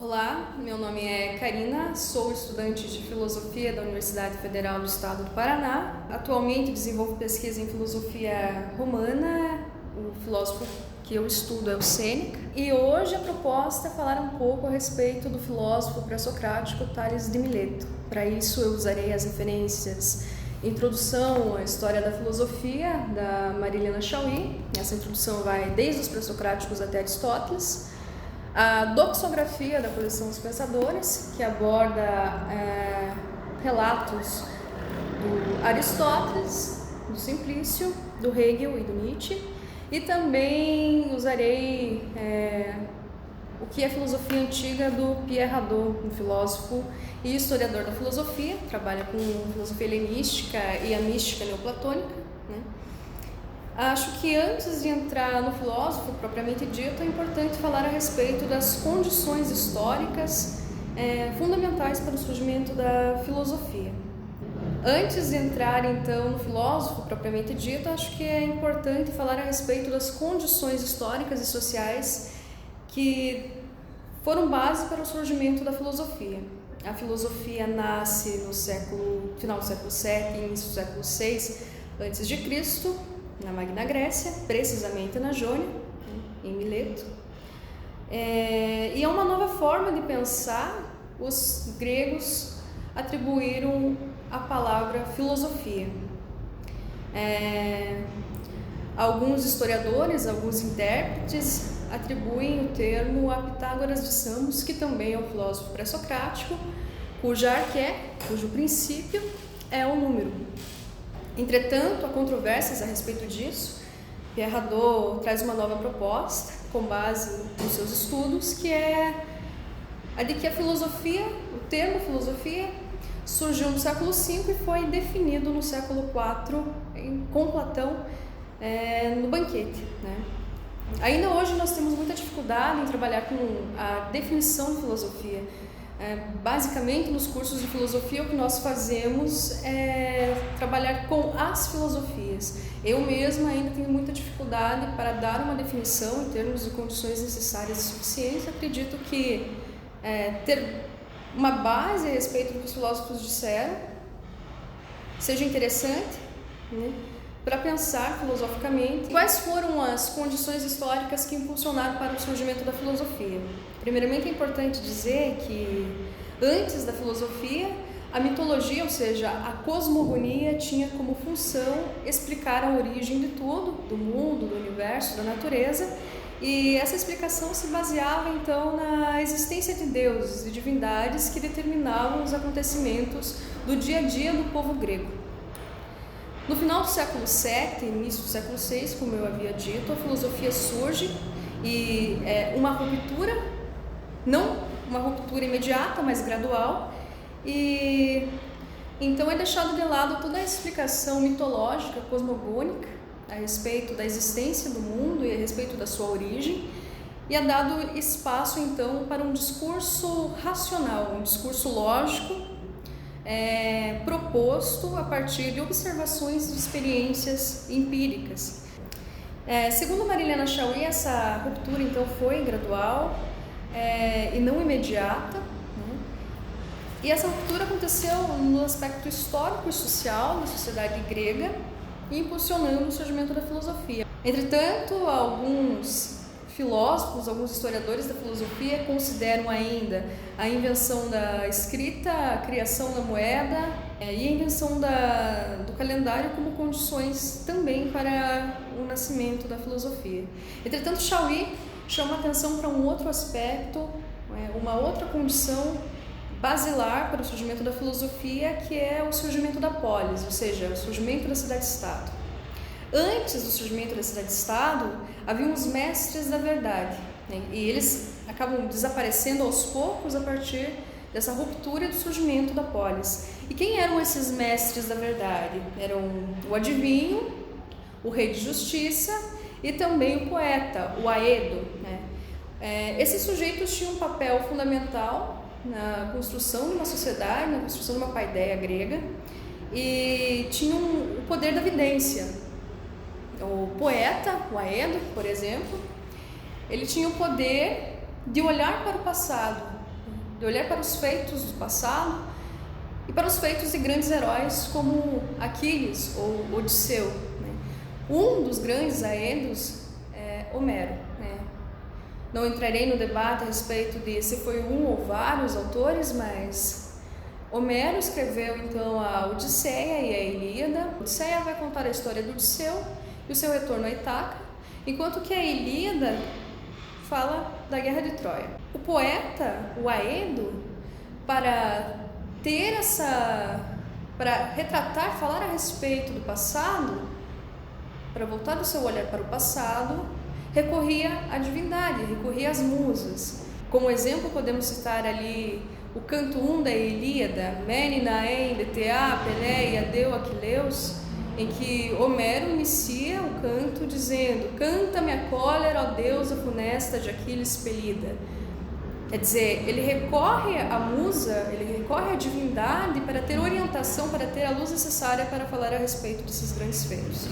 Olá, meu nome é Karina, sou estudante de Filosofia da Universidade Federal do Estado do Paraná. Atualmente desenvolvo pesquisa em filosofia romana, o filósofo que eu estudo é o Sêneca. E hoje a proposta é falar um pouco a respeito do filósofo pré-socrático Tales de Mileto. Para isso eu usarei as referências Introdução à História da Filosofia, da Marilena Chauí. Essa introdução vai desde os pré-socráticos até Aristóteles. A Doxografia da Coleção dos Pensadores, que aborda relatos do Aristóteles, do Simplício, do Hegel e do Nietzsche. E também usarei o que é filosofia antiga do Pierre Hadot, um filósofo e historiador da filosofia, trabalha com filosofia helenística e a mística neoplatônica, né? Acho que antes de entrar no filósofo propriamente dito, é importante falar a respeito das condições históricas fundamentais para o surgimento da filosofia. Antes de entrar então no filósofo propriamente dito, acho que é importante falar a respeito das condições históricas e sociais que foram base para o surgimento da filosofia. A filosofia nasce no final do século VII, início do século VI a.C., na Magna Grécia, precisamente na Jônia, em Mileto. E é uma nova forma de pensar. Os gregos atribuíram a palavra filosofia. Alguns historiadores, alguns intérpretes atribuem o termo a Pitágoras de Samos, que também é um filósofo pré-socrático, cujo princípio é o número. Entretanto, há controvérsias a respeito disso. Pierre Hadot traz uma nova proposta com base nos seus estudos, que é a de que a filosofia, o termo filosofia, surgiu no século V e foi definido no século IV com Platão no Banquete, né? Ainda hoje nós temos muita dificuldade em trabalhar com a definição de filosofia. Basicamente, nos cursos de filosofia, o que nós fazemos é trabalhar com as filosofias. Eu mesma ainda tenho muita dificuldade para dar uma definição em termos de condições necessárias e suficientes. Acredito que ter uma base a respeito do que os filósofos disseram seja interessante, né, para pensar filosoficamente quais foram as condições históricas que impulsionaram para o surgimento da filosofia. Primeiramente, é importante dizer que antes da filosofia, a mitologia, ou seja, a cosmogonia, tinha como função explicar a origem de tudo, do mundo, do universo, da natureza, e essa explicação se baseava então na existência de deuses e divindades que determinavam os acontecimentos do dia a dia do povo grego. No final do século VII, início do século VI, como eu havia dito, a filosofia surge e uma ruptura, não uma ruptura imediata, mas gradual, e então é deixado de lado toda a explicação mitológica, cosmogônica, a respeito da existência do mundo e a respeito da sua origem, e é dado espaço então para um discurso racional, um discurso lógico, proposto a partir de observações de experiências empíricas. Segundo Marilena Chauí, essa ruptura então foi gradual e não imediata, né? E essa ruptura aconteceu no aspecto histórico e social da sociedade grega, impulsionando o surgimento da filosofia. Entretanto, alguns filósofos, alguns historiadores da filosofia consideram ainda a invenção da escrita, a criação da moeda e a invenção do calendário como condições também para o nascimento da filosofia. Entretanto, Chauí chama atenção para um outro aspecto, uma outra condição basilar para o surgimento da filosofia, que é o surgimento da polis, ou seja, o surgimento da cidade-estado. Antes do surgimento da cidade-estado, haviam os mestres da verdade, né? E eles acabam desaparecendo aos poucos a partir dessa ruptura e do surgimento da polis. E quem eram esses mestres da verdade? Eram o adivinho, o rei de justiça e também o poeta, o aedo, né? Esses sujeitos tinham um papel fundamental na construção de uma sociedade, na construção de uma paideia grega, e tinham o poder da vidência. O poeta, o Aedo, por exemplo, ele tinha o poder de olhar para o passado de olhar para os feitos do passado e para os feitos de grandes heróis como Aquiles ou Odisseu, né? Um dos grandes aedos é Homero, né? Não entrarei no debate a respeito de se foi um ou vários autores, mas Homero escreveu então a Odisseia e a Ilíada. A Odisseia vai contar a história do Odisseu e o seu retorno a Ítaca, enquanto que a Ilíada fala da Guerra de Troia. O poeta, o Aedo, para retratar, falar a respeito do passado, para voltar o seu olhar para o passado, recorria à divindade, recorria às musas. Como exemplo, podemos citar ali o canto 1 da Ilíada, Mene, Naen, Detea, Pené, Adeu, Aquileus, em que Homero inicia o canto dizendo: canta-me a cólera, ó deusa funesta de Aquiles expelida. Quer dizer, ele recorre à musa, ele recorre à divindade para ter orientação, para ter a luz necessária para falar a respeito desses grandes feitos.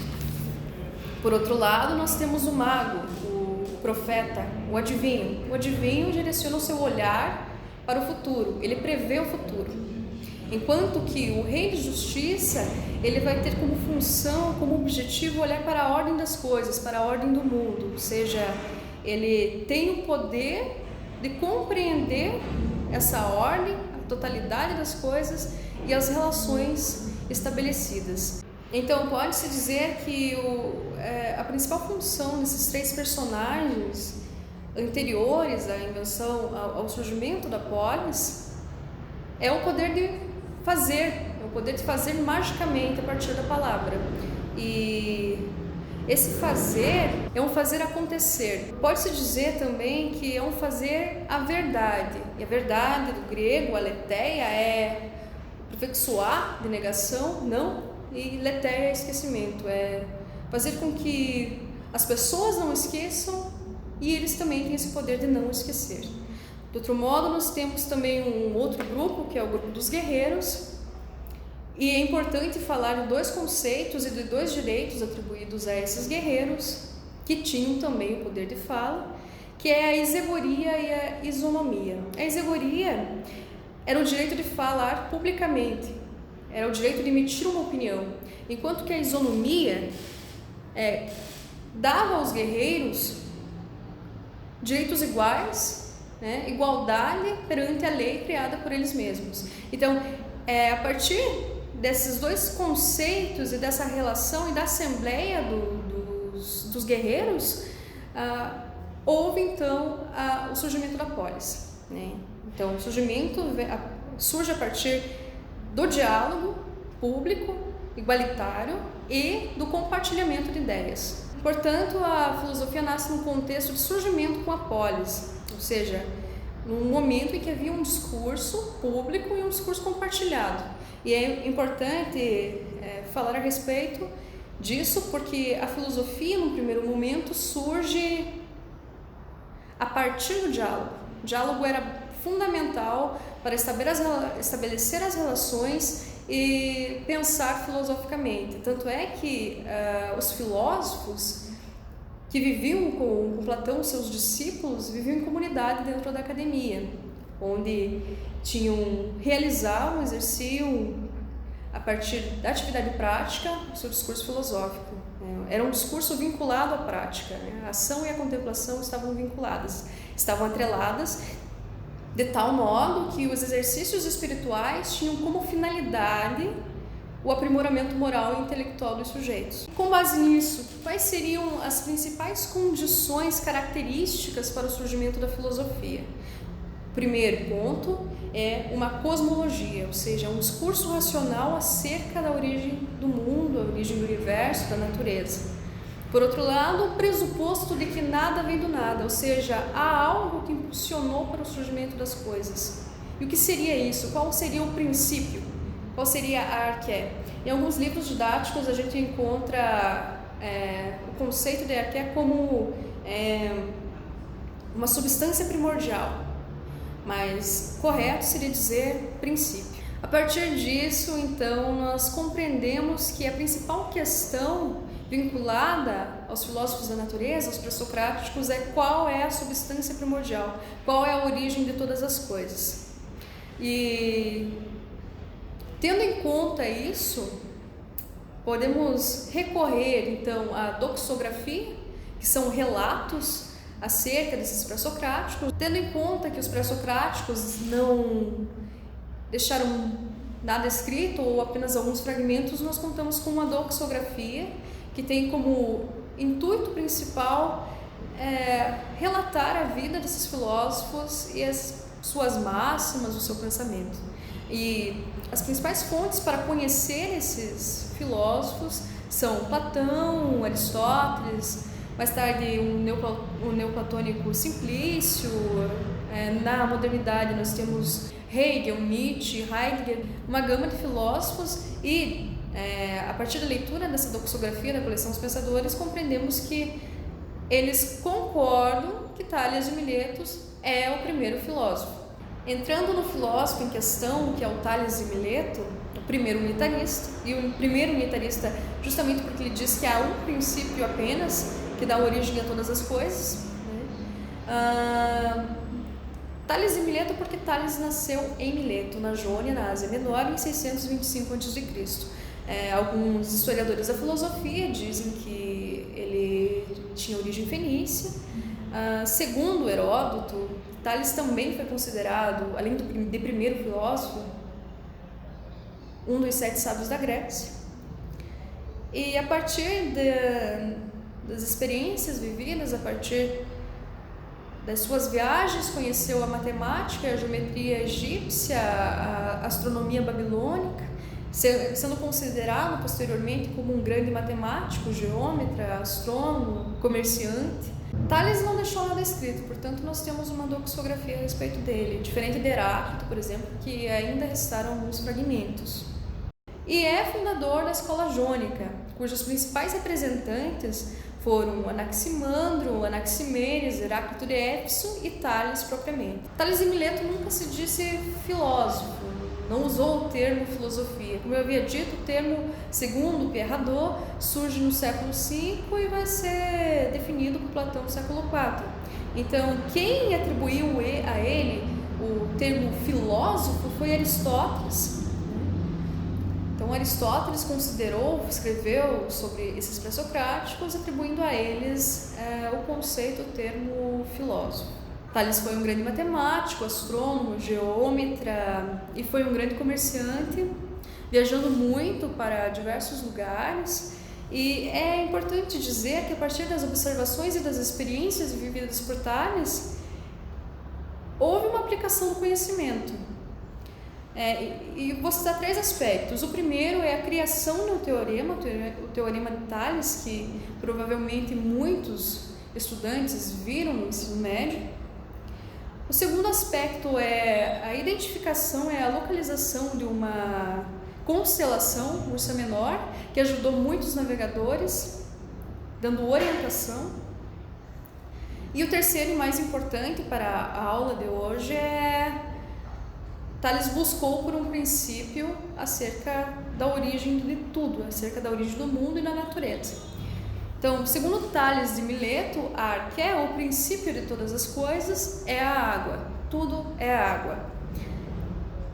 Por outro lado, nós temos o mago, o profeta, o adivinho. O adivinho direciona o seu olhar para o futuro, ele prevê o futuro. Enquanto que o rei de justiça, ele vai ter como função, como objetivo, olhar para a ordem das coisas, para a ordem do mundo. Ou seja, ele tem o poder de compreender essa ordem, a totalidade das coisas e as relações estabelecidas. Então, pode-se dizer que a principal função desses três personagens anteriores à invenção, ao surgimento da polis, é o poder de fazer magicamente a partir da palavra. E esse fazer é um fazer acontecer. Pode-se dizer também que é um fazer a verdade. E a verdade do grego, aletheia, é profexuar, de negação, não, e letheia é esquecimento. É fazer com que as pessoas não esqueçam e eles também têm esse poder de não esquecer. De outro modo, nós temos também um outro grupo, que é o grupo dos guerreiros, e é importante falar de dois conceitos e de dois direitos atribuídos a esses guerreiros, que tinham também o poder de fala, que é a exegoria e a isonomia. A exegoria era o direito de falar publicamente, era o direito de emitir uma opinião, enquanto que a isonomia dava aos guerreiros direitos iguais, né? Igualdade perante a lei criada por eles mesmos. Então, a partir desses dois conceitos e dessa relação e da assembleia dos guerreiros, houve então o surgimento da polis, né? Então, o surgimento surge a partir do diálogo público, igualitário e do compartilhamento de ideias. Portanto, a filosofia nasce num contexto de surgimento com a polis, ou seja, num momento em que havia um discurso público e um discurso compartilhado. E é importante falar a respeito disso, porque a filosofia, no primeiro momento, surge a partir do diálogo. O diálogo era fundamental para estabelecer as relações e pensar filosoficamente. Tanto é que os filósofos que viviam com Platão, seus discípulos, viviam em comunidade dentro da academia, onde realizavam, exerciam, a partir da atividade prática, o seu discurso filosófico. Era um discurso vinculado à prática, né? A ação e a contemplação estavam vinculadas, estavam atreladas, de tal modo que os exercícios espirituais tinham como finalidade o aprimoramento moral e intelectual dos sujeitos. Com base nisso, quais seriam as principais condições características para o surgimento da filosofia? O primeiro ponto é uma cosmologia, ou seja, um discurso racional acerca da origem do mundo, a origem do universo, da natureza. Por outro lado, o pressuposto de que nada vem do nada, ou seja, há algo que impulsionou para o surgimento das coisas. E o que seria isso? Qual seria o princípio? Qual seria a arqué? Em alguns livros didáticos a gente encontra o conceito de arqué como uma substância primordial, mas correto seria dizer princípio. A partir disso, então, nós compreendemos que a principal questão vinculada aos filósofos da natureza, aos pré-socráticos, é qual é a substância primordial, qual é a origem de todas as coisas. E tendo em conta isso, podemos recorrer então à doxografia, que são relatos acerca desses pré-socráticos, tendo em conta que os pré-socráticos não deixaram nada escrito ou apenas alguns fragmentos. Nós contamos com uma doxografia que tem como intuito principal relatar a vida desses filósofos e as suas máximas, o seu pensamento. E as principais fontes para conhecer esses filósofos são Platão, Aristóteles, mais tarde o neoplatônico Simplício. Na modernidade nós temos Hegel, Nietzsche, Heidegger, uma gama de filósofos, e a partir da leitura dessa doxografia da coleção dos pensadores, compreendemos que eles concordam que Tales de Mileto é o primeiro filósofo. Entrando no filósofo em questão, que é o Tales de Mileto, o primeiro unitarista, e o primeiro unitarista justamente porque ele diz que há um princípio apenas que dá origem a todas as coisas, Tales de Mileto, porque Tales nasceu em Mileto, na Jônia, na Ásia Menor, em 625 a.C. Alguns historiadores da filosofia dizem que ele tinha origem fenícia. Segundo Heródoto, Tales também foi considerado, além de primeiro filósofo, um dos 7 sábios da Grécia. E a partir das experiências vividas, a partir das suas viagens, conheceu a matemática, a geometria egípcia, a astronomia babilônica, sendo considerado posteriormente como um grande matemático, geômetra, astrônomo, comerciante. Tales não deixou nada escrito, portanto nós temos uma doxografia a respeito dele, diferente de Heráclito, por exemplo, que ainda restaram alguns fragmentos. E é fundador da escola jônica, cujos principais representantes foram Anaximandro, Anaximenes, Heráclito de Éfeso e Tales propriamente. Tales de Mileto nunca se disse filósofo, não usou o termo filosofia. Como eu havia dito, o termo, segundo Pierre Hadot, surge no século V e vai ser definido por Platão no século IV. Então, quem atribuiu a ele o termo filósofo foi Aristóteles. Então, Aristóteles escreveu sobre esses pré-socráticos, atribuindo a eles o conceito, o termo filósofo. Tales foi um grande matemático, astrônomo, geômetra e foi um grande comerciante, viajando muito para diversos lugares. E é importante dizer que a partir das observações e das experiências vividas por Tales, houve uma aplicação do conhecimento. E vou citar 3 aspectos. O primeiro é a criação de um teorema, o teorema de Tales, que provavelmente muitos estudantes viram no ensino médio. O segundo aspecto é a identificação, a localização de uma constelação, Ursa Menor, que ajudou muitos navegadores, dando orientação. E o terceiro e mais importante para a aula de hoje Tales buscou por um princípio acerca da origem de tudo, acerca da origem do mundo e da natureza. Então, segundo Tales de Mileto, a arqué, o princípio de todas as coisas, é a água. Tudo é água.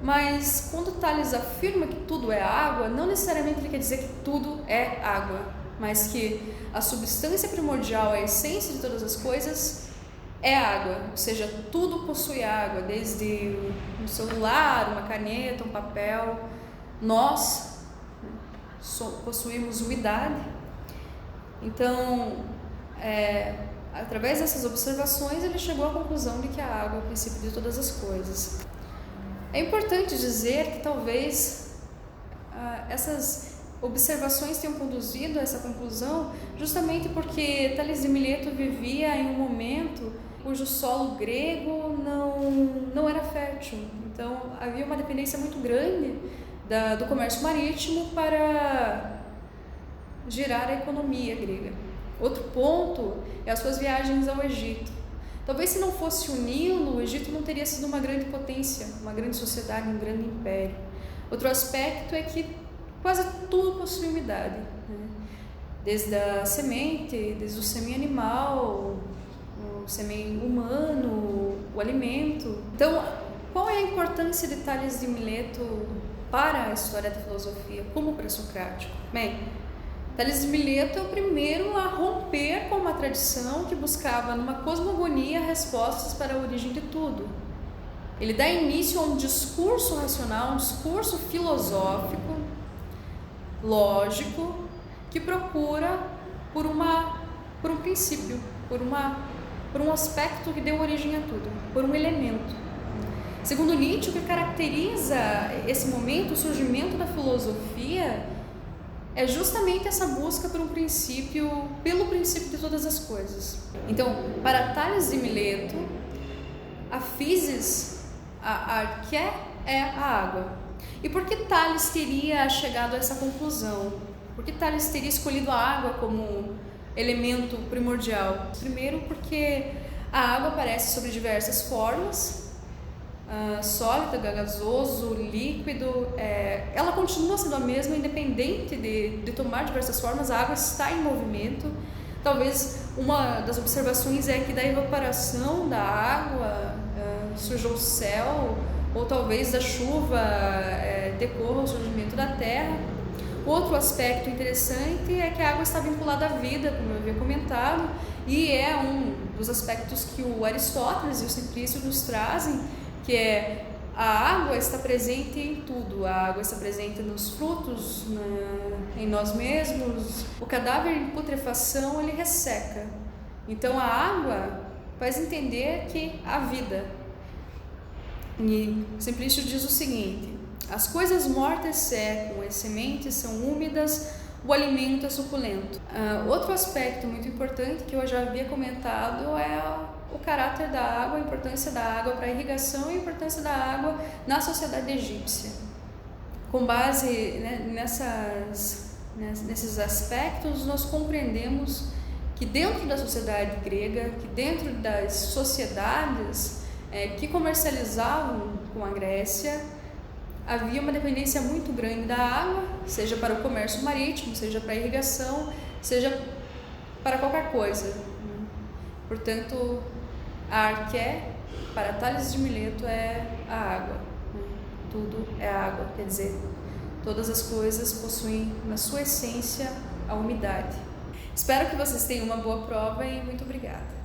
Mas quando Tales afirma que tudo é água, não necessariamente ele quer dizer que tudo é água, mas que a substância primordial, a essência de todas as coisas é água, ou seja, tudo possui água, desde um celular, uma caneta, um papel. Nós possuímos umidade. Então, através dessas observações, ele chegou à conclusão de que a água é o princípio de todas as coisas. É importante dizer que talvez essas observações tenham conduzido a essa conclusão justamente porque Tales de Mileto vivia em um momento cujo solo grego não era fértil. Então, havia uma dependência muito grande do comércio marítimo para girar a economia grega. Outro ponto é as suas viagens ao Egito. Talvez se não fosse o Nilo, o Egito não teria sido uma grande potência, uma grande sociedade, um grande império. Outro aspecto é que quase tudo possui umidade, né? Desde a semente, desde o sêmen animal, o sêmen humano, o alimento. Então, qual é a importância de Tales de Mileto para a história da filosofia como pré-socrático? Bem, Tales de Mileto é o primeiro a romper com uma tradição que buscava numa cosmogonia respostas para a origem de tudo. Ele dá início a um discurso racional, um discurso filosófico, lógico, que procura por um princípio, por um aspecto que deu origem a tudo, por um elemento. Segundo Nietzsche, o que caracteriza esse momento, o surgimento da filosofia, é justamente essa busca por pelo princípio de todas as coisas. Então, para Tales de Mileto, a physis, a arché, é a água. E por que Tales teria chegado a essa conclusão? Por que Tales teria escolhido a água como elemento primordial? Primeiro, porque a água aparece sob diversas formas, sólido, gasoso, líquido, ela continua sendo a mesma, independente de tomar diversas formas. A água está em movimento. Talvez uma das observações é que da evaporação da água surja o céu, ou talvez da chuva decorra o surgimento da terra. Outro aspecto interessante é que a água está vinculada à vida, como eu havia comentado, e é um dos aspectos que o Aristóteles e o Simplício nos trazem, que é a água está presente em tudo. A água está presente nos frutos, em nós mesmos. O cadáver em putrefação, ele resseca. Então a água faz entender que há vida. E Simplício diz o seguinte: as coisas mortas secam, as sementes são úmidas, o alimento é suculento. Outro aspecto muito importante que eu já havia comentado é o caráter da água, a importância da água para a irrigação e a importância da água na sociedade egípcia. Com base nesses aspectos, nós compreendemos que dentro da sociedade grega, que dentro das sociedades que comercializavam com a Grécia, havia uma dependência muito grande da água, seja para o comércio marítimo, seja para a irrigação, seja para qualquer coisa. Portanto, a arché, para Tales de Mileto, é a água. Tudo é água, quer dizer, todas as coisas possuem na sua essência a umidade. Espero que vocês tenham uma boa prova e muito obrigada.